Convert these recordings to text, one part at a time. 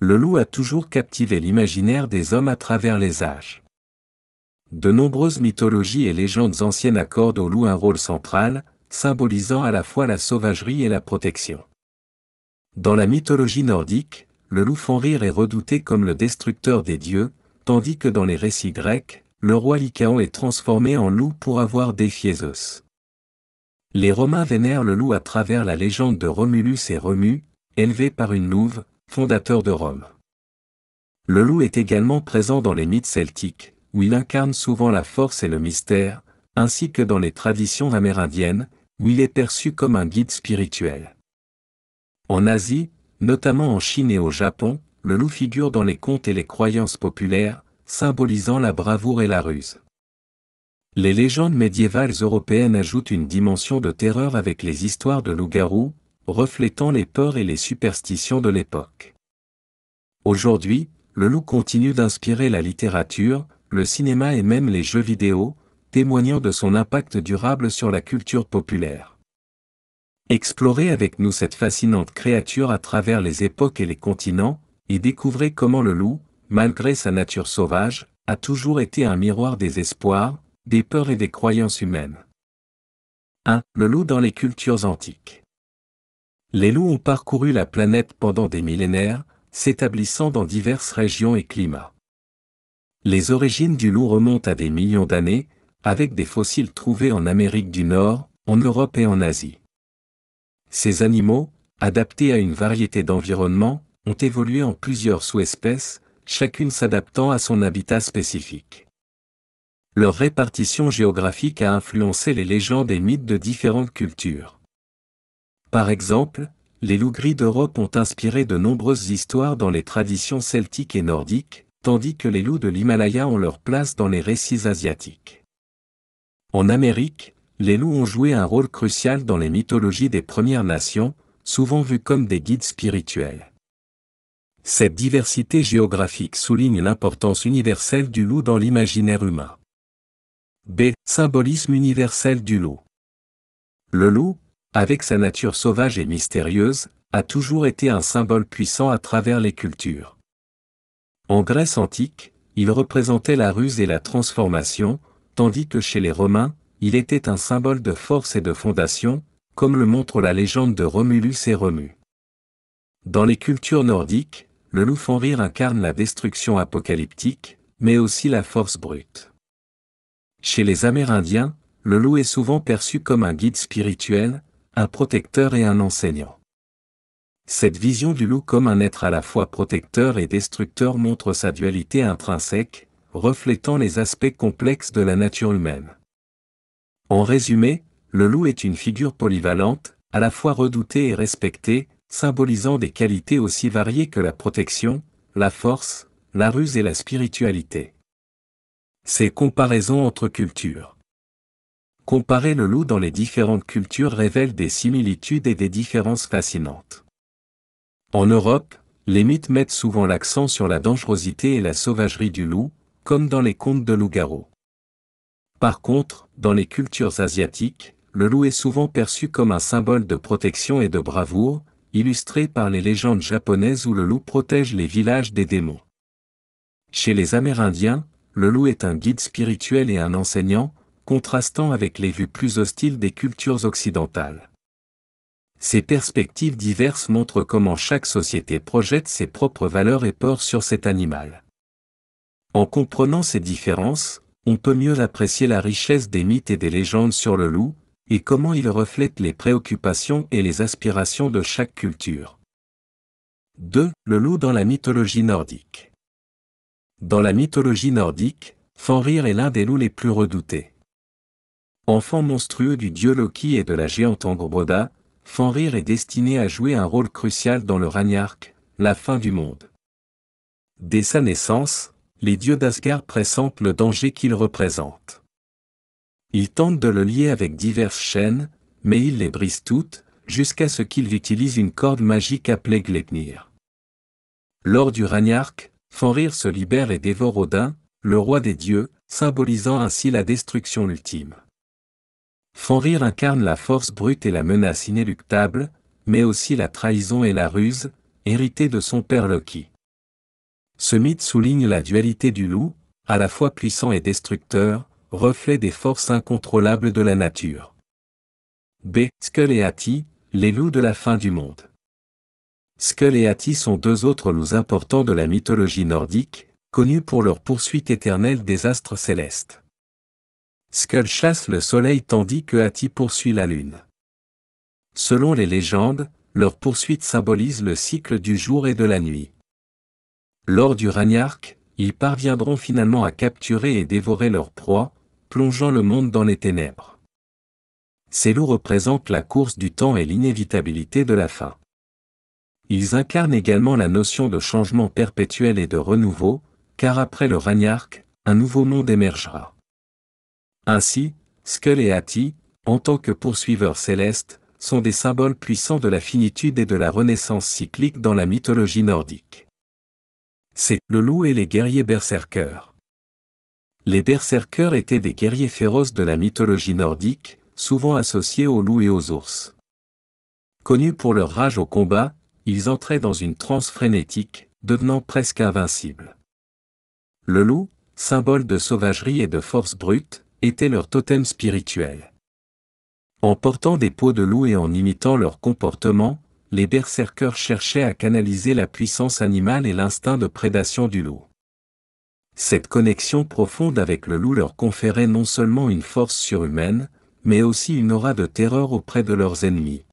Le loup a toujours captivé l'imaginaire des hommes à travers les âges. De nombreuses mythologies et légendes anciennes accordent au loup un rôle central, symbolisant à la fois la sauvagerie et la protection. Dans la mythologie nordique, le loup Fenrir est redouté comme le destructeur des dieux, tandis que dans les récits grecs, le roi Lycaon est transformé en loup pour avoir défié Zeus. Les Romains vénèrent le loup à travers la légende de Romulus et Remus, élevé par une louve, fondateur de Rome. Le loup est également présent dans les mythes celtiques, où il incarne souvent la force et le mystère, ainsi que dans les traditions amérindiennes, où il est perçu comme un guide spirituel. En Asie, notamment en Chine et au Japon, le loup figure dans les contes et les croyances populaires, symbolisant la bravoure et la ruse. Les légendes médiévales européennes ajoutent une dimension de terreur avec les histoires de loups-garous, reflétant les peurs et les superstitions de l'époque. Aujourd'hui, le loup continue d'inspirer la littérature, le cinéma et même les jeux vidéo, témoignant de son impact durable sur la culture populaire. Explorez avec nous cette fascinante créature à travers les époques et les continents, et découvrez comment le loup, malgré sa nature sauvage, a toujours été un miroir des espoirs, des peurs et des croyances humaines. 1. Le loup dans les cultures antiques. Les loups ont parcouru la planète pendant des millénaires, s'établissant dans diverses régions et climats. Les origines du loup remontent à des millions d'années, avec des fossiles trouvés en Amérique du Nord, en Europe et en Asie. Ces animaux, adaptés à une variété d'environnements, ont évolué en plusieurs sous-espèces, chacune s'adaptant à son habitat spécifique. Leur répartition géographique a influencé les légendes et mythes de différentes cultures. Par exemple, les loups gris d'Europe ont inspiré de nombreuses histoires dans les traditions celtiques et nordiques, tandis que les loups de l'Himalaya ont leur place dans les récits asiatiques. En Amérique, les loups ont joué un rôle crucial dans les mythologies des Premières Nations, souvent vus comme des guides spirituels. Cette diversité géographique souligne l'importance universelle du loup dans l'imaginaire humain. B. Symbolisme universel du loup. Le loup, avec sa nature sauvage et mystérieuse, a toujours été un symbole puissant à travers les cultures. En Grèce antique, il représentait la ruse et la transformation, tandis que chez les Romains, il était un symbole de force et de fondation, comme le montre la légende de Romulus et Remus. Dans les cultures nordiques, le loup Fenrir incarne la destruction apocalyptique, mais aussi la force brute. Chez les Amérindiens, le loup est souvent perçu comme un guide spirituel, un protecteur et un enseignant. Cette vision du loup comme un être à la fois protecteur et destructeur montre sa dualité intrinsèque, reflétant les aspects complexes de la nature humaine. En résumé, le loup est une figure polyvalente, à la fois redoutée et respectée, symbolisant des qualités aussi variées que la protection, la force, la ruse et la spiritualité. Ces comparaisons entre cultures. Comparer le loup dans les différentes cultures révèle des similitudes et des différences fascinantes. En Europe, les mythes mettent souvent l'accent sur la dangerosité et la sauvagerie du loup, comme dans les contes de loup-garou. Par contre, dans les cultures asiatiques, le loup est souvent perçu comme un symbole de protection et de bravoure, illustré par les légendes japonaises où le loup protège les villages des démons. Chez les Amérindiens, le loup est un guide spirituel et un enseignant, contrastant avec les vues plus hostiles des cultures occidentales. Ces perspectives diverses montrent comment chaque société projette ses propres valeurs et peurs sur cet animal. En comprenant ces différences, on peut mieux apprécier la richesse des mythes et des légendes sur le loup, et comment ils reflètent les préoccupations et les aspirations de chaque culture. 2. Le loup dans la mythologie nordique. Dans la mythologie nordique, Fenrir est l'un des loups les plus redoutés. Enfant monstrueux du dieu Loki et de la géante Angrboda, Fenrir est destiné à jouer un rôle crucial dans le Ragnarök, la fin du monde. Dès sa naissance, les dieux d'Asgard pressentent le danger qu'il représente. Ils tentent de le lier avec diverses chaînes, mais il les brise toutes, jusqu'à ce qu'il utilise une corde magique appelée Gleipnir. Lors du Ragnarök, Fenrir se libère et dévore Odin, le roi des dieux, symbolisant ainsi la destruction ultime. Fenrir incarne la force brute et la menace inéluctable, mais aussi la trahison et la ruse, héritées de son père Loki. Ce mythe souligne la dualité du loup, à la fois puissant et destructeur, reflet des forces incontrôlables de la nature. B. Skull et Ati, les loups de la fin du monde. Skull et Ati sont deux autres loups importants de la mythologie nordique, connus pour leur poursuite éternelle des astres célestes. Skull chasse le soleil tandis que Ati poursuit la lune. Selon les légendes, leur poursuite symbolise le cycle du jour et de la nuit. Lors du Ragnarök, ils parviendront finalement à capturer et dévorer leur proie, plongeant le monde dans les ténèbres. Ces loups représentent la course du temps et l'inévitabilité de la fin. Ils incarnent également la notion de changement perpétuel et de renouveau, car après le Ragnarök, un nouveau monde émergera. Ainsi, Skull et Ati, en tant que poursuiveurs célestes, sont des symboles puissants de la finitude et de la renaissance cyclique dans la mythologie nordique. C'est le loup et les guerriers berserkers. Les berserkers étaient des guerriers féroces de la mythologie nordique, souvent associés aux loups et aux ours. Connus pour leur rage au combat, ils entraient dans une transe frénétique, devenant presque invincibles. Le loup, symbole de sauvagerie et de force brute, était leur totem spirituel. En portant des peaux de loup et en imitant leur comportement, les berserkers cherchaient à canaliser la puissance animale et l'instinct de prédation du loup. Cette connexion profonde avec le loup leur conférait non seulement une force surhumaine, mais aussi une aura de terreur auprès de leurs ennemis.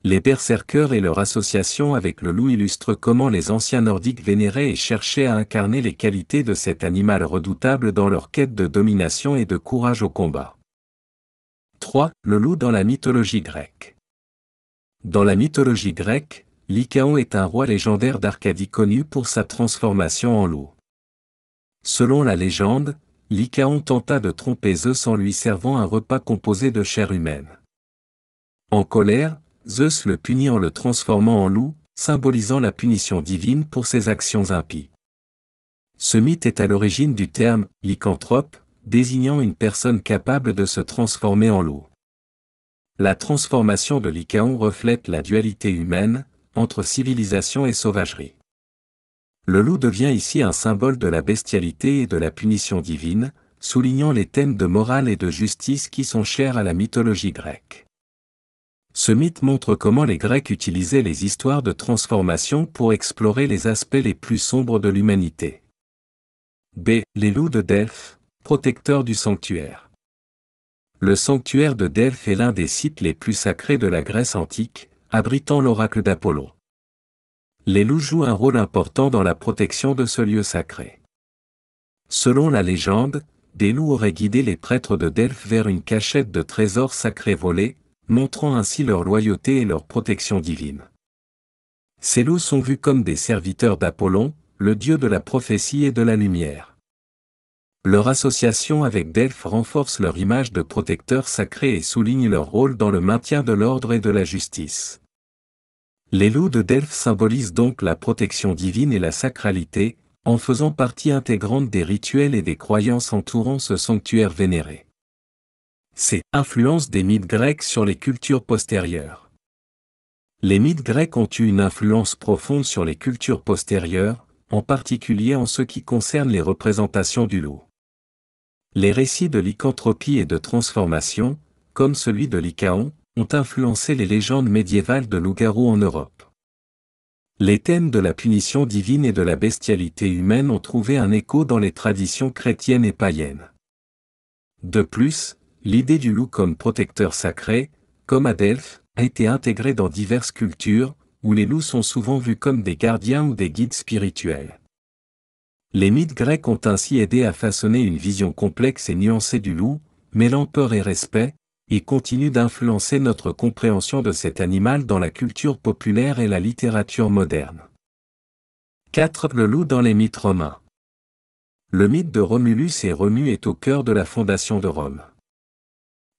Les berserkers et leur association avec le loup illustrent comment les anciens nordiques vénéraient et cherchaient à incarner les qualités de cet animal redoutable dans leur quête de domination et de courage au combat. 3. Le loup dans la mythologie grecque. Dans la mythologie grecque, Lycaon est un roi légendaire d'Arcadie connu pour sa transformation en loup. Selon la légende, Lycaon tenta de tromper Zeus en lui servant un repas composé de chair humaine. En colère, Zeus le punit en le transformant en loup, symbolisant la punition divine pour ses actions impies. Ce mythe est à l'origine du terme « lycanthrope », désignant une personne capable de se transformer en loup. La transformation de Lycaon reflète la dualité humaine, entre civilisation et sauvagerie. Le loup devient ici un symbole de la bestialité et de la punition divine, soulignant les thèmes de morale et de justice qui sont chers à la mythologie grecque. Ce mythe montre comment les Grecs utilisaient les histoires de transformation pour explorer les aspects les plus sombres de l'humanité. B. Les loups de Delphes, protecteurs du sanctuaire. Le sanctuaire de Delphes est l'un des sites les plus sacrés de la Grèce antique, abritant l'oracle d'Apollon. Les loups jouent un rôle important dans la protection de ce lieu sacré. Selon la légende, des loups auraient guidé les prêtres de Delphes vers une cachette de trésors sacrés volés, montrant ainsi leur loyauté et leur protection divine. Ces loups sont vus comme des serviteurs d'Apollon, le dieu de la prophétie et de la lumière. Leur association avec Delphes renforce leur image de protecteurs sacrés et souligne leur rôle dans le maintien de l'ordre et de la justice. Les loups de Delphes symbolisent donc la protection divine et la sacralité, en faisant partie intégrante des rituels et des croyances entourant ce sanctuaire vénéré. C'est influence des mythes grecs sur les cultures postérieures. Les mythes grecs ont eu une influence profonde sur les cultures postérieures, en particulier en ce qui concerne les représentations du loup. Les récits de lycanthropie et de transformation, comme celui de Lycaon, ont influencé les légendes médiévales de loups-garous en Europe. Les thèmes de la punition divine et de la bestialité humaine ont trouvé un écho dans les traditions chrétiennes et païennes. De plus, l'idée du loup comme protecteur sacré, comme à Delphes, a été intégrée dans diverses cultures, où les loups sont souvent vus comme des gardiens ou des guides spirituels. Les mythes grecs ont ainsi aidé à façonner une vision complexe et nuancée du loup, mêlant peur et respect, et continuent d'influencer notre compréhension de cet animal dans la culture populaire et la littérature moderne. 4. Le loup dans les mythes romains. Le mythe de Romulus et Rémus est au cœur de la fondation de Rome.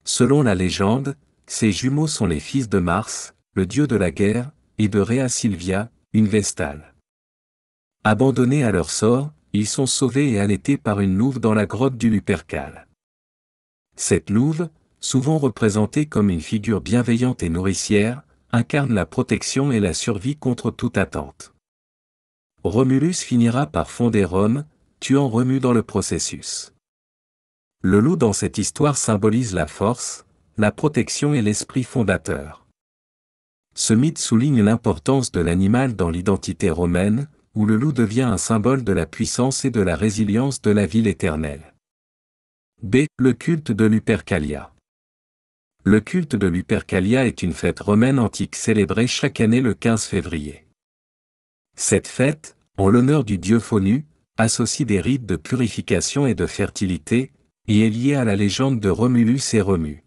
Selon la légende, ces jumeaux sont les fils de Mars, le dieu de la guerre, et de Rhea Silvia, une vestale. Abandonnés à leur sort, ils sont sauvés et allaités par une louve dans la grotte du Lupercal. Cette louve, souvent représentée comme une figure bienveillante et nourricière, incarne la protection et la survie contre toute attente. Romulus finira par fonder Rome, tuant Remus dans le processus. Le loup dans cette histoire symbolise la force, la protection et l'esprit fondateur. Ce mythe souligne l'importance de l'animal dans l'identité romaine, où le loup devient un symbole de la puissance et de la résilience de la ville éternelle. B. Le culte de Lupercalia. Le culte de Lupercalia est une fête romaine antique célébrée chaque année le 15 février. Cette fête, en l'honneur du dieu Faunus, associe des rites de purification et de fertilité, et est liée à la légende de Romulus et Remus.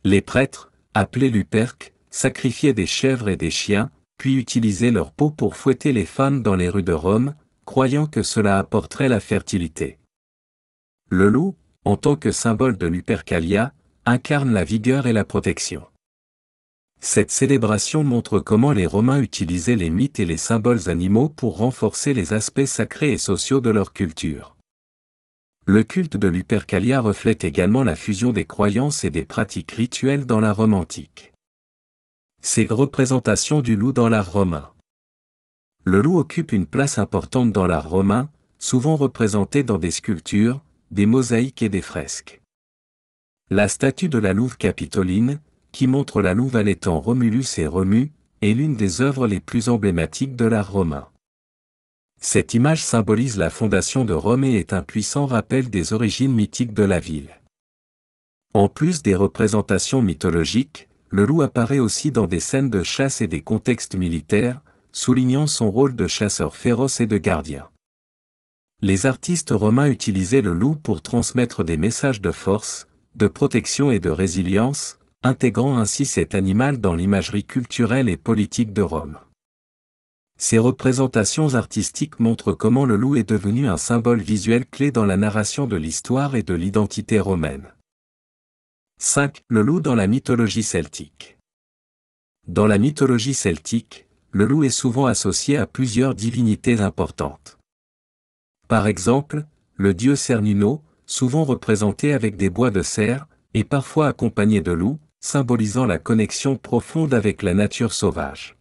Les prêtres, appelés Luperques, sacrifiaient des chèvres et des chiens, puis utilisaient leur peau pour fouetter les femmes dans les rues de Rome, croyant que cela apporterait la fertilité. Le loup, en tant que symbole de Lupercalia, incarne la vigueur et la protection. Cette célébration montre comment les Romains utilisaient les mythes et les symboles animaux pour renforcer les aspects sacrés et sociaux de leur culture. Le culte de Lupercalia reflète également la fusion des croyances et des pratiques rituelles dans la Rome antique. Ces représentations du loup dans l'art romain. Le loup occupe une place importante dans l'art romain, souvent représenté dans des sculptures, des mosaïques et des fresques. La statue de la louve capitoline, qui montre la louve allaitant Romulus et Remus, est l'une des œuvres les plus emblématiques de l'art romain. Cette image symbolise la fondation de Rome et est un puissant rappel des origines mythiques de la ville. En plus des représentations mythologiques, le loup apparaît aussi dans des scènes de chasse et des contextes militaires, soulignant son rôle de chasseur féroce et de gardien. Les artistes romains utilisaient le loup pour transmettre des messages de force, de protection et de résilience, intégrant ainsi cet animal dans l'imagerie culturelle et politique de Rome. Ces représentations artistiques montrent comment le loup est devenu un symbole visuel clé dans la narration de l'histoire et de l'identité romaine. 5. Le loup dans la mythologie celtique. Dans la mythologie celtique, le loup est souvent associé à plusieurs divinités importantes. Par exemple, le dieu Cernunno, souvent représenté avec des bois de cerf, et parfois accompagné de loups, symbolisant la connexion profonde avec la nature sauvage.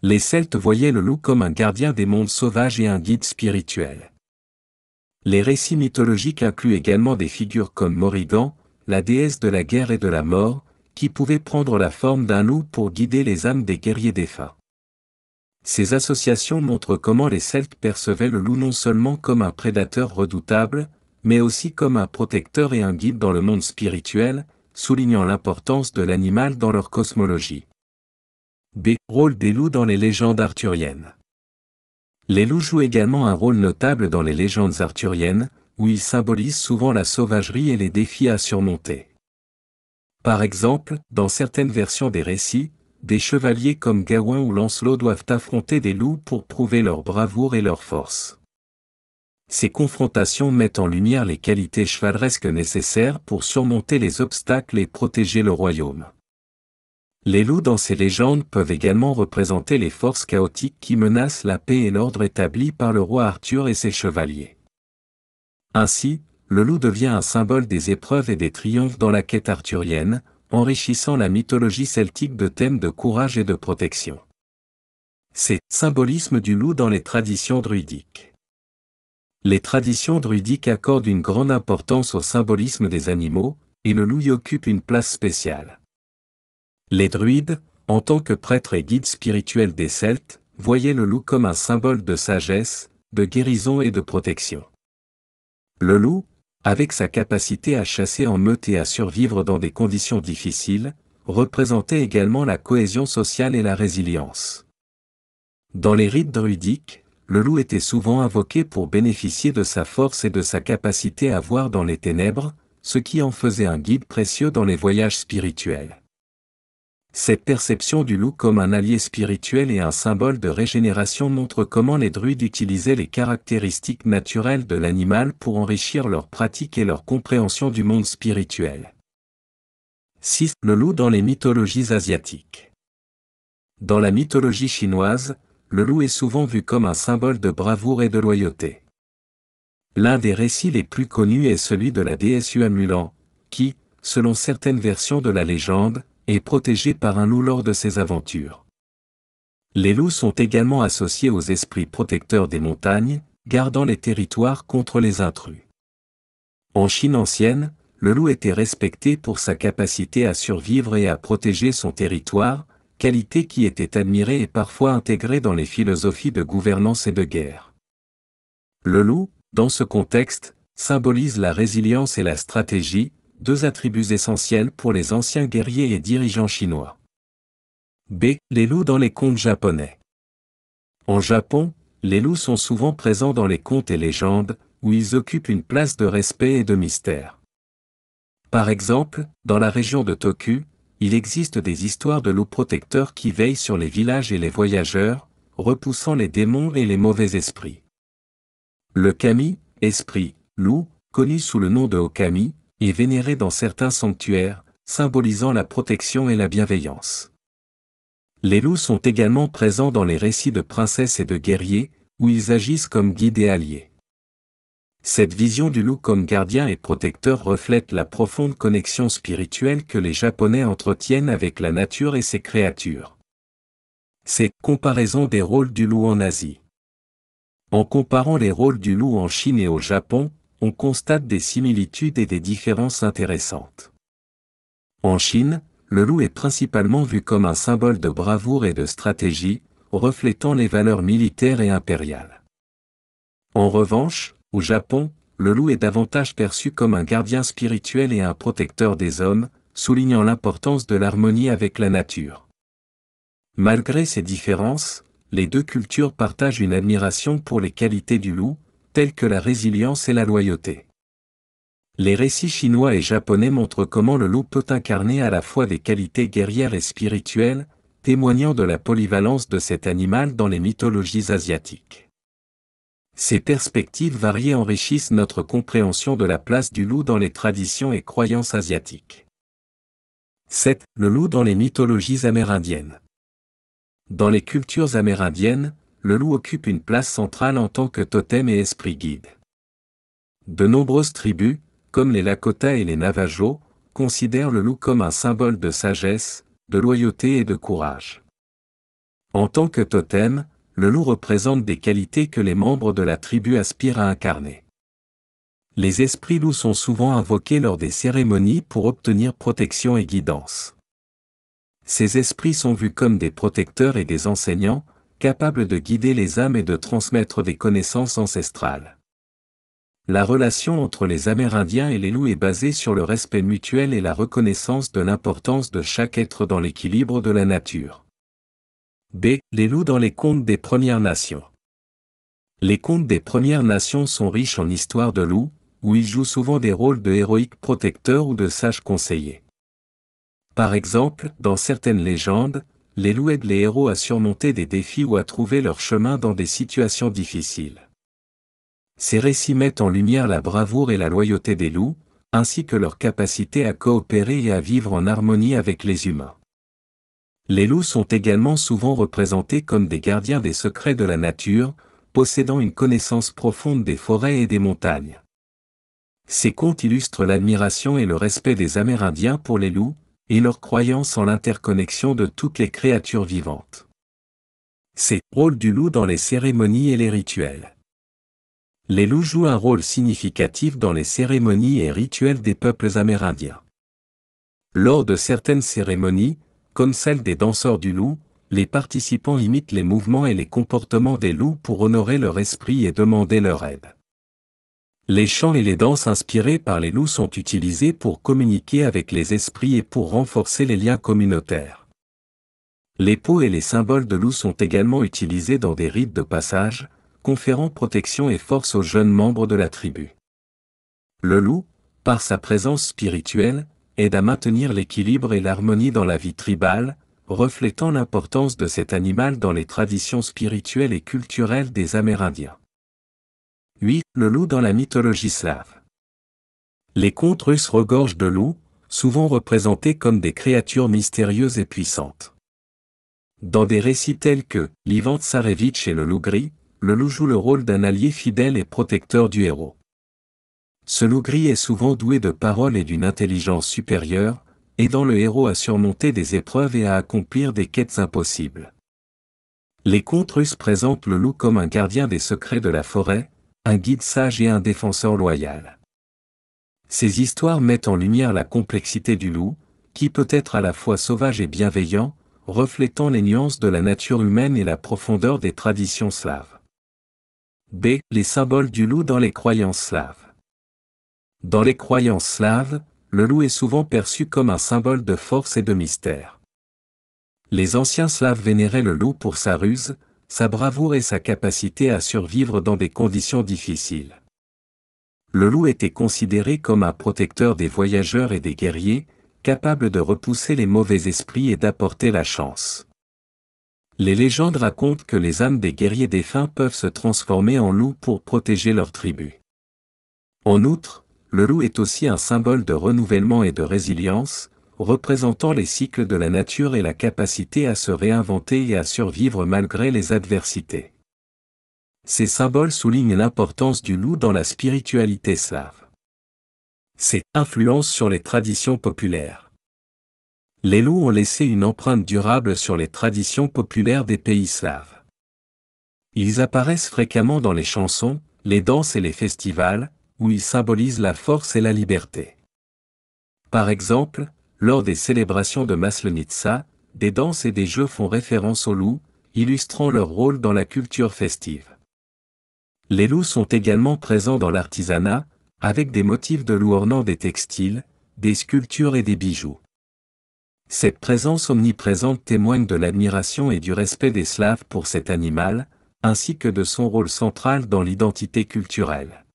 Les Celtes voyaient le loup comme un gardien des mondes sauvages et un guide spirituel. Les récits mythologiques incluent également des figures comme Morrigan, la déesse de la guerre et de la mort, qui pouvait prendre la forme d'un loup pour guider les âmes des guerriers défunts. Ces associations montrent comment les Celtes percevaient le loup non seulement comme un prédateur redoutable, mais aussi comme un protecteur et un guide dans le monde spirituel, soulignant l'importance de l'animal dans leur cosmologie. B. Rôle des loups dans les légendes arthuriennes. Les loups jouent également un rôle notable dans les légendes arthuriennes, où ils symbolisent souvent la sauvagerie et les défis à surmonter. Par exemple, dans certaines versions des récits, des chevaliers comme Gawain ou Lancelot doivent affronter des loups pour prouver leur bravoure et leur force. Ces confrontations mettent en lumière les qualités chevaleresques nécessaires pour surmonter les obstacles et protéger le royaume. Les loups dans ces légendes peuvent également représenter les forces chaotiques qui menacent la paix et l'ordre établi par le roi Arthur et ses chevaliers. Ainsi, le loup devient un symbole des épreuves et des triomphes dans la quête arthurienne, enrichissant la mythologie celtique de thèmes de courage et de protection. C'est symbolisme du loup dans les traditions druidiques. Les traditions druidiques accordent une grande importance au symbolisme des animaux, et le loup y occupe une place spéciale. Les druides, en tant que prêtres et guides spirituels des Celtes, voyaient le loup comme un symbole de sagesse, de guérison et de protection. Le loup, avec sa capacité à chasser en meute et à survivre dans des conditions difficiles, représentait également la cohésion sociale et la résilience. Dans les rites druidiques, le loup était souvent invoqué pour bénéficier de sa force et de sa capacité à voir dans les ténèbres, ce qui en faisait un guide précieux dans les voyages spirituels. Cette perception du loup comme un allié spirituel et un symbole de régénération montre comment les druides utilisaient les caractéristiques naturelles de l'animal pour enrichir leur pratique et leur compréhension du monde spirituel. 6. Le loup dans les mythologies asiatiques. Dans la mythologie chinoise, le loup est souvent vu comme un symbole de bravoure et de loyauté. L'un des récits les plus connus est celui de la déesse Yuan Mulan, qui, selon certaines versions de la légende, est protégée par un loup lors de ses aventures. Les loups sont également associés aux esprits protecteurs des montagnes, gardant les territoires contre les intrus. En Chine ancienne, le loup était respecté pour sa capacité à survivre et à protéger son territoire, qualité qui était admirée et parfois intégrée dans les philosophies de gouvernance et de guerre. Le loup, dans ce contexte, symbolise la résilience et la stratégie, deux attributs essentiels pour les anciens guerriers et dirigeants chinois. B. Les loups dans les contes japonais. En Japon, les loups sont souvent présents dans les contes et légendes, où ils occupent une place de respect et de mystère. Par exemple, dans la région de Toku, il existe des histoires de loups protecteurs qui veillent sur les villages et les voyageurs, repoussant les démons et les mauvais esprits. Le kami, esprit, loup, connu sous le nom de okami, est vénéré dans certains sanctuaires, symbolisant la protection et la bienveillance. Les loups sont également présents dans les récits de princesses et de guerriers, où ils agissent comme guides et alliés. Cette vision du loup comme gardien et protecteur reflète la profonde connexion spirituelle que les Japonais entretiennent avec la nature et ses créatures. C'est comparaison des rôles du loup en Asie. En comparant les rôles du loup en Chine et au Japon, on constate des similitudes et des différences intéressantes. En Chine, le loup est principalement vu comme un symbole de bravoure et de stratégie, reflétant les valeurs militaires et impériales. En revanche, au Japon, le loup est davantage perçu comme un gardien spirituel et un protecteur des hommes, soulignant l'importance de l'harmonie avec la nature. Malgré ces différences, les deux cultures partagent une admiration pour les qualités du loup, telles que la résilience et la loyauté. Les récits chinois et japonais montrent comment le loup peut incarner à la fois des qualités guerrières et spirituelles, témoignant de la polyvalence de cet animal dans les mythologies asiatiques. Ces perspectives variées enrichissent notre compréhension de la place du loup dans les traditions et croyances asiatiques. 7. Le loup dans les mythologies amérindiennes. Dans les cultures amérindiennes, le loup occupe une place centrale en tant que totem et esprit guide. De nombreuses tribus, comme les Lakota et les Navajos, considèrent le loup comme un symbole de sagesse, de loyauté et de courage. En tant que totem, le loup représente des qualités que les membres de la tribu aspirent à incarner. Les esprits loups sont souvent invoqués lors des cérémonies pour obtenir protection et guidance. Ces esprits sont vus comme des protecteurs et des enseignants, capables de guider les âmes et de transmettre des connaissances ancestrales. La relation entre les Amérindiens et les loups est basée sur le respect mutuel et la reconnaissance de l'importance de chaque être dans l'équilibre de la nature. B. Les loups dans les contes des Premières Nations. Les contes des Premières Nations sont riches en histoires de loups, où ils jouent souvent des rôles de héroïques protecteurs ou de sages conseillers. Par exemple, dans certaines légendes, les loups aident les héros à surmonter des défis ou à trouver leur chemin dans des situations difficiles. Ces récits mettent en lumière la bravoure et la loyauté des loups, ainsi que leur capacité à coopérer et à vivre en harmonie avec les humains. Les loups sont également souvent représentés comme des gardiens des secrets de la nature, possédant une connaissance profonde des forêts et des montagnes. Ces contes illustrent l'admiration et le respect des Amérindiens pour les loups, et leur croyance en l'interconnexion de toutes les créatures vivantes. C'est le rôle du loup dans les cérémonies et les rituels. Les loups jouent un rôle significatif dans les cérémonies et rituels des peuples amérindiens. Lors de certaines cérémonies, comme celle des danseurs du loup, les participants imitent les mouvements et les comportements des loups pour honorer leur esprit et demander leur aide. Les chants et les danses inspirés par les loups sont utilisés pour communiquer avec les esprits et pour renforcer les liens communautaires. Les peaux et les symboles de loup sont également utilisés dans des rites de passage, conférant protection et force aux jeunes membres de la tribu. Le loup, par sa présence spirituelle, aide à maintenir l'équilibre et l'harmonie dans la vie tribale, reflétant l'importance de cet animal dans les traditions spirituelles et culturelles des Amérindiens. 8. Le loup dans la mythologie slave. Les contes russes regorgent de loups, souvent représentés comme des créatures mystérieuses et puissantes. Dans des récits tels que l'Ivan Tsarevitch et le loup gris, le loup joue le rôle d'un allié fidèle et protecteur du héros. Ce loup gris est souvent doué de paroles et d'une intelligence supérieure, aidant le héros à surmonter des épreuves et à accomplir des quêtes impossibles. Les contes russes présentent le loup comme un gardien des secrets de la forêt, un guide sage et un défenseur loyal. Ces histoires mettent en lumière la complexité du loup, qui peut être à la fois sauvage et bienveillant, reflétant les nuances de la nature humaine et la profondeur des traditions slaves. B. Les symboles du loup dans les croyances slaves. Dans les croyances slaves, le loup est souvent perçu comme un symbole de force et de mystère. Les anciens Slaves vénéraient le loup pour sa ruse, sa bravoure et sa capacité à survivre dans des conditions difficiles. Le loup était considéré comme un protecteur des voyageurs et des guerriers, capable de repousser les mauvais esprits et d'apporter la chance. Les légendes racontent que les âmes des guerriers défunts peuvent se transformer en loups pour protéger leur tribu. En outre, le loup est aussi un symbole de renouvellement et de résilience, représentant les cycles de la nature et la capacité à se réinventer et à survivre malgré les adversités. Ces symboles soulignent l'importance du loup dans la spiritualité slave. Ses influences sur les traditions populaires. Les loups ont laissé une empreinte durable sur les traditions populaires des pays slaves. Ils apparaissent fréquemment dans les chansons, les danses et les festivals, où ils symbolisent la force et la liberté. Par exemple, lors des célébrations de Maslenitsa, des danses et des jeux font référence aux loups, illustrant leur rôle dans la culture festive. Les loups sont également présents dans l'artisanat, avec des motifs de loups ornant des textiles, des sculptures et des bijoux. Cette présence omniprésente témoigne de l'admiration et du respect des Slaves pour cet animal, ainsi que de son rôle central dans l'identité culturelle.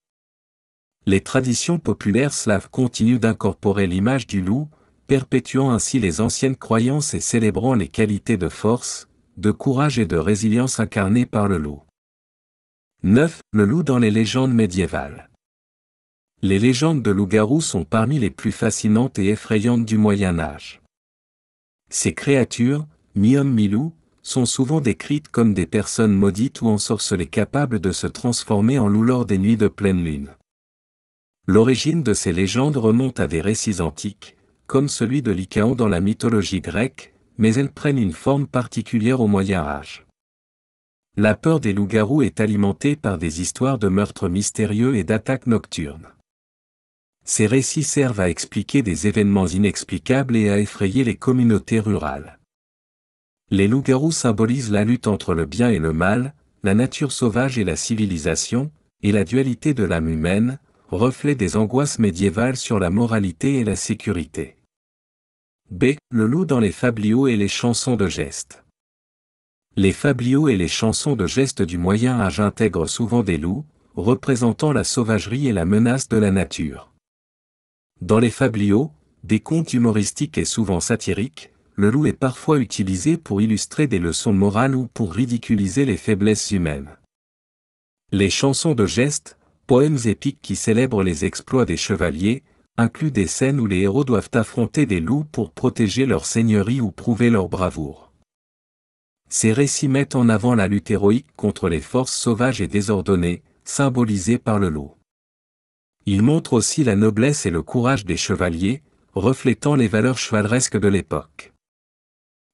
Les traditions populaires slaves continuent d'incorporer l'image du loup, perpétuant ainsi les anciennes croyances et célébrant les qualités de force, de courage et de résilience incarnées par le loup. 9. Le loup dans les légendes médiévales. Les légendes de loups-garous sont parmi les plus fascinantes et effrayantes du Moyen Âge. Ces créatures, mi-hommes mi-loups, sont souvent décrites comme des personnes maudites ou ensorcelées capables de se transformer en loup lors des nuits de pleine lune. L'origine de ces légendes remonte à des récits antiques, comme celui de Lycaon dans la mythologie grecque, mais elles prennent une forme particulière au Moyen Âge. La peur des loups-garous est alimentée par des histoires de meurtres mystérieux et d'attaques nocturnes. Ces récits servent à expliquer des événements inexplicables et à effrayer les communautés rurales. Les loups-garous symbolisent la lutte entre le bien et le mal, la nature sauvage et la civilisation, et la dualité de l'âme humaine, reflet des angoisses médiévales sur la moralité et la sécurité. B. Le loup dans les fabliaux et les chansons de geste. Les fabliaux et les chansons de geste du Moyen Âge intègrent souvent des loups, représentant la sauvagerie et la menace de la nature. Dans les fabliaux, des contes humoristiques et souvent satiriques, le loup est parfois utilisé pour illustrer des leçons morales ou pour ridiculiser les faiblesses humaines. Les chansons de geste, poèmes épiques qui célèbrent les exploits des chevaliers, incluent des scènes où les héros doivent affronter des loups pour protéger leur seigneurie ou prouver leur bravoure. Ces récits mettent en avant la lutte héroïque contre les forces sauvages et désordonnées, symbolisées par le loup. Ils montrent aussi la noblesse et le courage des chevaliers, reflétant les valeurs chevaleresques de l'époque.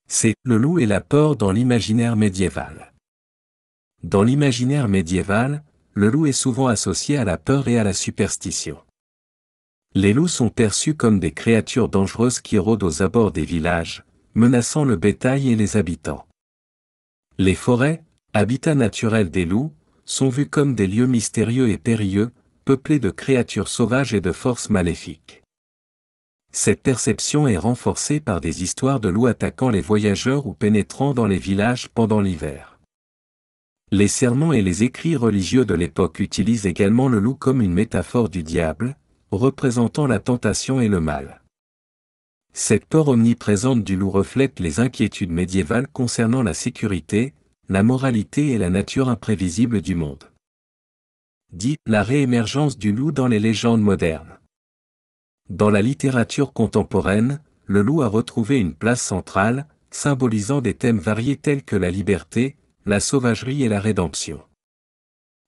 C'est le loup et la peur dans l'imaginaire médiéval. Dans l'imaginaire médiéval, le loup est souvent associé à la peur et à la superstition. Les loups sont perçus comme des créatures dangereuses qui rôdent aux abords des villages, menaçant le bétail et les habitants. Les forêts, habitat naturel des loups, sont vus comme des lieux mystérieux et périlleux, peuplés de créatures sauvages et de forces maléfiques. Cette perception est renforcée par des histoires de loups attaquant les voyageurs ou pénétrant dans les villages pendant l'hiver. Les sermons et les écrits religieux de l'époque utilisent également le loup comme une métaphore du diable, représentant la tentation et le mal. Cette peur omniprésente du loup reflète les inquiétudes médiévales concernant la sécurité, la moralité et la nature imprévisible du monde. Dit la réémergence du loup dans les légendes modernes. Dans la littérature contemporaine, le loup a retrouvé une place centrale, symbolisant des thèmes variés tels que la liberté, la sauvagerie et la rédemption.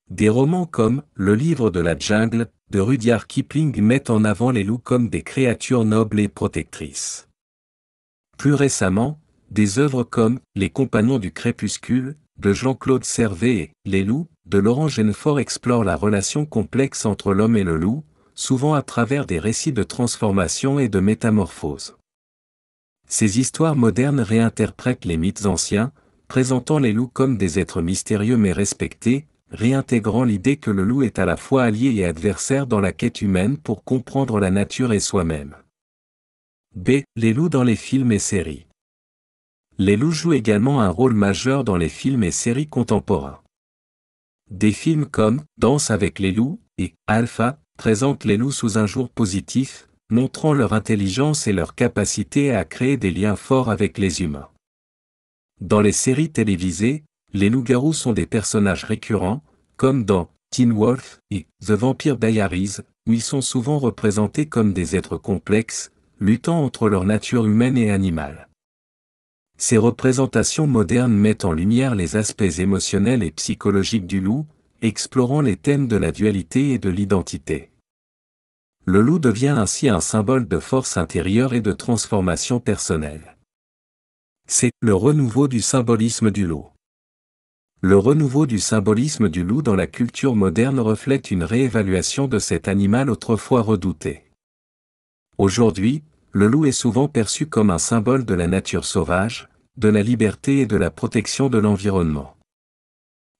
Des romans comme « Le livre de la jungle » de Rudyard Kipling mettent en avant les loups comme des créatures nobles et protectrices. Plus récemment, des œuvres comme « Les compagnons du crépuscule » de Jean-Claude Servet et Les loups, de Laurent Genefort explorent la relation complexe entre l'homme et le loup, souvent à travers des récits de transformation et de métamorphose. Ces histoires modernes réinterprètent les mythes anciens, présentant les loups comme des êtres mystérieux mais respectés, réintégrant l'idée que le loup est à la fois allié et adversaire dans la quête humaine pour comprendre la nature et soi-même. B. Les loups dans les films et séries. Les loups jouent également un rôle majeur dans les films et séries contemporains. Des films comme Danse avec les loups et Alpha présentent les loups sous un jour positif, montrant leur intelligence et leur capacité à créer des liens forts avec les humains. Dans les séries télévisées, les loups-garous sont des personnages récurrents, comme dans Teen Wolf et The Vampire Diaries, où ils sont souvent représentés comme des êtres complexes, luttant entre leur nature humaine et animale. Ces représentations modernes mettent en lumière les aspects émotionnels et psychologiques du loup, explorant les thèmes de la dualité et de l'identité. Le loup devient ainsi un symbole de force intérieure et de transformation personnelle. C'est le renouveau du symbolisme du loup. Le renouveau du symbolisme du loup dans la culture moderne reflète une réévaluation de cet animal autrefois redouté. Aujourd'hui, le loup est souvent perçu comme un symbole de la nature sauvage, de la liberté et de la protection de l'environnement.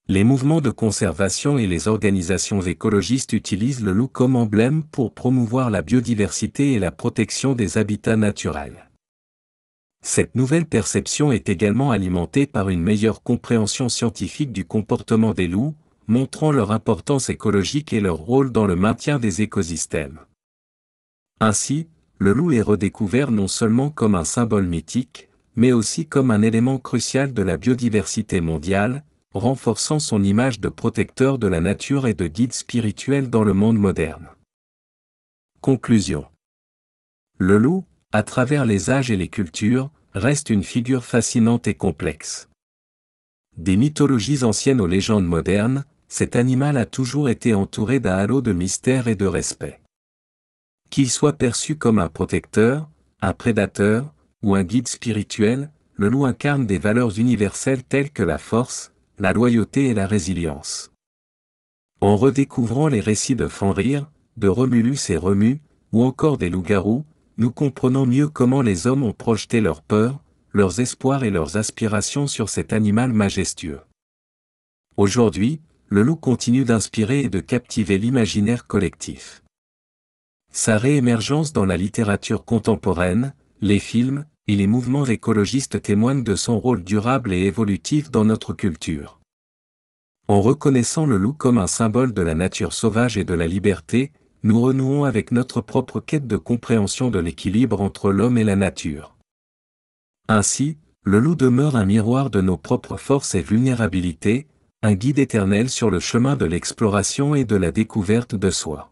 Les mouvements de conservation et les organisations écologistes utilisent le loup comme emblème pour promouvoir la biodiversité et la protection des habitats naturels. Cette nouvelle perception est également alimentée par une meilleure compréhension scientifique du comportement des loups, montrant leur importance écologique et leur rôle dans le maintien des écosystèmes. Ainsi, le loup est redécouvert non seulement comme un symbole mythique, mais aussi comme un élément crucial de la biodiversité mondiale, renforçant son image de protecteur de la nature et de guide spirituel dans le monde moderne. Conclusion. Le loup, à travers les âges et les cultures, reste une figure fascinante et complexe. Des mythologies anciennes aux légendes modernes, cet animal a toujours été entouré d'un halo de mystère et de respect. Qu'il soit perçu comme un protecteur, un prédateur, ou un guide spirituel, le loup incarne des valeurs universelles telles que la force, la loyauté et la résilience. En redécouvrant les récits de Fenrir, de Romulus et Remus, ou encore des loups-garous, nous comprenons mieux comment les hommes ont projeté leurs peurs, leurs espoirs et leurs aspirations sur cet animal majestueux. Aujourd'hui, le loup continue d'inspirer et de captiver l'imaginaire collectif. Sa réémergence dans la littérature contemporaine, les films, et les mouvements écologistes témoignent de son rôle durable et évolutif dans notre culture. En reconnaissant le loup comme un symbole de la nature sauvage et de la liberté, nous renouons avec notre propre quête de compréhension de l'équilibre entre l'homme et la nature. Ainsi, le loup demeure un miroir de nos propres forces et vulnérabilités, un guide éternel sur le chemin de l'exploration et de la découverte de soi.